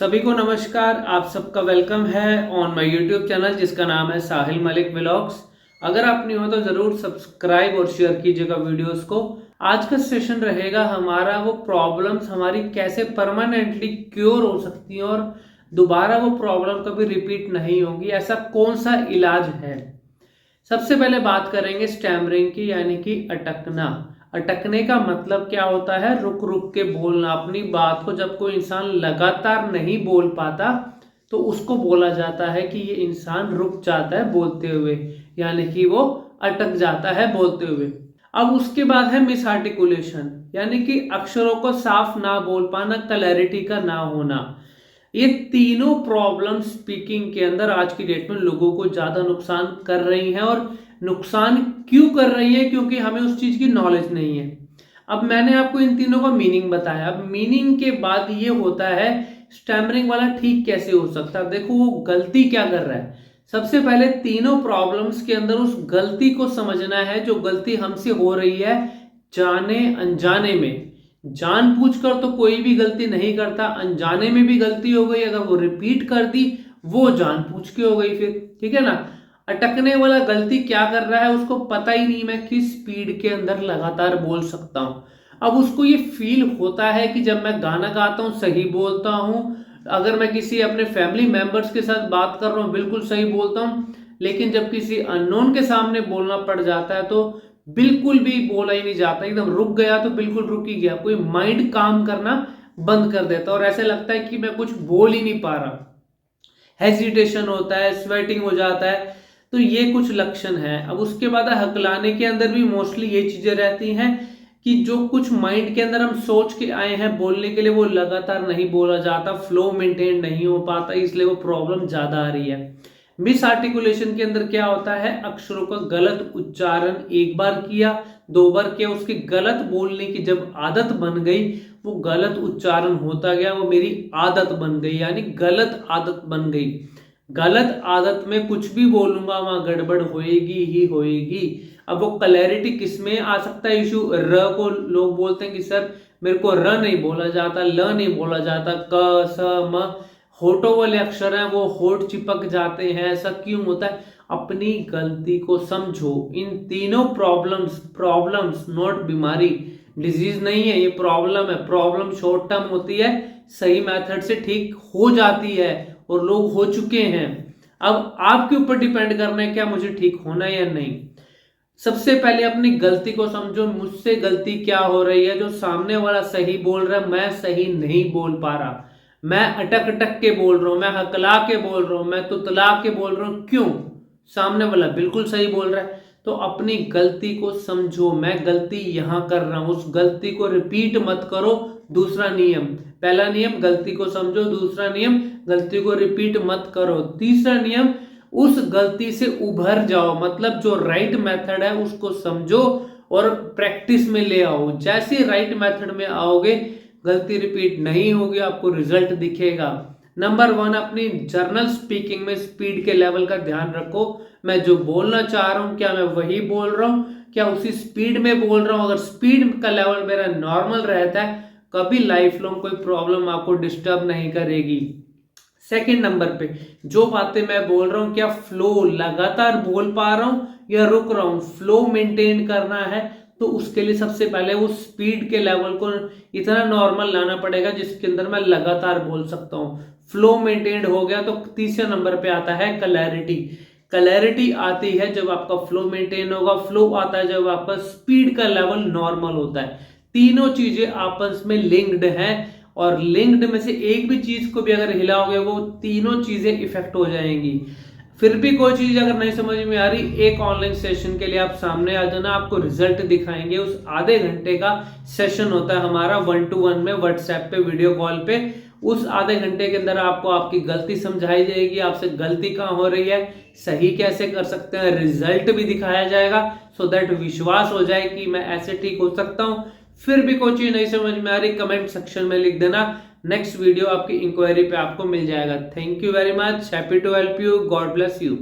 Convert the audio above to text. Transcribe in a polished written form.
सभी को नमस्कार। आप सबका वेलकम है ऑन माय यूट्यूब चैनल जिसका नाम है साहिल मलिक व्लॉग्स। अगर आप नहीं हो तो ज़रूर सब्सक्राइब और शेयर कीजिएगा वीडियोस को। आज का सेशन रहेगा हमारा वो प्रॉब्लम्स हमारी कैसे परमानेंटली क्योर हो सकती हैं और दोबारा वो प्रॉब्लम कभी रिपीट नहीं होगी, ऐसा कौन सा इलाज है। सबसे पहले बात करेंगे स्टैमरिंग की, यानी कि अटकना। अटकने का मतलब क्या होता है? रुक रुक के बोलना अपनी बात को। जब कोई इंसान लगातार नहीं बोल पाता तो उसको बोला जाता है कि ये इंसान रुक जाता है बोलते हुए, यानी कि वो अटक जाता है बोलते हुए। अब उसके बाद है मिस आर्टिकुलेशन, यानी कि अक्षरों को साफ ना बोल पाना, क्लैरिटी का ना होना। ये तीनों प्रॉब्लम स्पीकिंग के अंदर आज की डेट में लोगों को ज्यादा नुकसान कर रही हैं। और नुकसान क्यों कर रही है? क्योंकि हमें उस चीज की नॉलेज नहीं है। अब मैंने आपको इन तीनों का मीनिंग बताया। अब मीनिंग के बाद ये होता है स्टैमरिंग वाला ठीक कैसे हो सकता है। देखो वो गलती क्या कर रहा है। सबसे पहले तीनों प्रॉब्लम्स के अंदर उस गलती को समझना है जो गलती हमसे हो रही है जाने अनजाने में। जानबूझकर तो कोई भी गलती नहीं करता, अनजाने में भी गलती हो गई, अगर वो रिपीट कर दी वो जानबूझ के हो गई फिर, ठीक है ना। अटकने वाला गलती क्या कर रहा है, उसको पता ही नहीं मैं किस स्पीड के अंदर लगातार बोल सकता हूं। अब उसको ये फील होता है कि जब मैं गाना गाता हूं सही बोलता हूं, अगर मैं किसी अपने फैमिली मेंबर्स के साथ बात कर रहा हूं बिल्कुल सही बोलता हूं, लेकिन जब किसी अननोन के सामने बोलना पड़ जाता है तो बिल्कुल भी बोला ही नहीं जाता, एकदम रुक गया तो बिल्कुल रुक ही गया। कोई माइंड काम करना बंद कर देता और ऐसे लगता है कि मैं कुछ बोल ही नहीं पा रहा। हेजिटेशन होता है, स्वेटिंग हो जाता है। तो ये कुछ लक्षण है। अब उसके बाद हकलाने के अंदर भी मोस्टली ये चीजें रहती हैं कि जो कुछ माइंड के अंदर हम सोच के आए हैं बोलने के लिए वो लगातार नहीं बोला जाता, फ्लो मेंटेन नहीं हो पाता, इसलिए वो प्रॉब्लम ज्यादा आ रही है। मिस आर्टिकुलेशन के अंदर क्या होता है, अक्षरों का गलत उच्चारण, एक बार किया दो बार किया, उसकी गलत बोलने की जब आदत बन गई, वो गलत उच्चारण होता गया, वो मेरी आदत बन गई, यानी गलत आदत बन गई। गलत आदत में कुछ भी बोलूंगा वहां गड़बड़ होएगी ही होएगी। अब वो क्लैरिटी किस में आ सकता है इशू? र को लोग बोलते हैं कि सर मेरे को र नहीं बोला जाता, ल नहीं बोला जाता, क स म होठों वाले अक्षर हैं वो होठ चिपक जाते हैं, ऐसा क्यों होता है? अपनी गलती को समझो। इन तीनों प्रॉब्लम्स नॉट बीमारी, डिजीज नहीं है, ये प्रॉब्लम है। प्रॉब्लम शॉर्ट टर्म होती है, सही मेथड से ठीक हो जाती है और लोग हो चुके हैं। अब आपके ऊपर डिपेंड करना है क्या मुझे ठीक होना है या नहीं। सबसे पहले अपनी गलती को समझो, मुझसे गलती क्या हो रही है। जो सामने वाला सही बोल रहा है मैं सही नहीं बोल पा रहा, मैं अटक अटक के बोल रहा हूं, मैं हकला के बोल रहा हूं, मैं तुतला के बोल रहा हूं। क्यों? सामने वाला बिल्कुल सही बोल रहा है। तो अपनी गलती को समझो, मैं गलती यहां कर रहा हूं, उस गलती को रिपीट मत करो। दूसरा नियम, पहला नियम गलती को समझो, दूसरा नियम गलती को रिपीट मत करो, तीसरा नियम उस गलती से उभर जाओ। मतलब जो राइट मेथड है उसको समझो और प्रैक्टिस में ले आओ। जैसे राइट मेथड में आओगे गलती रिपीट नहीं होगी, आपको रिजल्ट दिखेगा। नंबर 1, अपनी जर्नल स्पीकिंग में स्पीड के लेवल का ध्यान रखो। मैं जो बोलना चाह रहा हूं क्या मैं वही बोल रहा हूं, क्या उसी स्पीड में बोल रहा हूं? अगर स्पीड का लेवल मेरा नॉर्मल रहता है कभी लाइफ लॉन्ग कोई प्रॉब्लम आपको डिस्टर्ब नहीं करेगी। सेकंड नंबर पे जो बातें मैं बोल रहा हूं क्या फ्लो लगातार बोल पा रहा हूं या रुक रहा हूं? फ्लो मेंटेन करना है तो उसके लिए सबसे पहले उस स्पीड के लेवल को इतना नॉर्मल लाना पड़ेगा जिसके अंदर मैं लगातार बोल सकता हूं। फ्लो मेंटेन हो गया तो तीसरे नंबर पे आता है क्लैरिटी। क्लैरिटी आती है जब आपका फ्लो मेंटेन होगा, फ्लो आता है जब आपका स्पीड का लेवल नॉर्मल होता है। तीनों चीजें आपस में लिंक्ड हैं और लिंक्ड में से एक भी चीज को भी अगर हिलाओगे वो तीनों चीजें इफेक्ट हो जाएंगी। फिर भी कोई चीज अगर नहीं समझ में आ रही, एक ऑनलाइन सेशन के लिए आप सामने आ जाना, आपको रिजल्ट दिखाएंगे। उस आधे घंटे का सेशन होता है हमारा 1 to 1 में, व्हाट्सएप पे वीडियो कॉल पे। उस आधे घंटे के अंदर आपको आपकी गलती समझाई जाएगी, आपसे गलती कहाँ हो रही है, सही कैसे कर सकते हैं, रिजल्ट भी दिखाया जाएगा, सो दैट विश्वास हो जाए कि मैं ऐसे ठीक हो सकता हूं। फिर भी कोई चीज नहीं समझ में आ रही कमेंट सेक्शन में लिख देना, नेक्स्ट वीडियो आपकी इंक्वायरी पे आपको मिल जाएगा। Thank you very much, happy to help you, God bless you.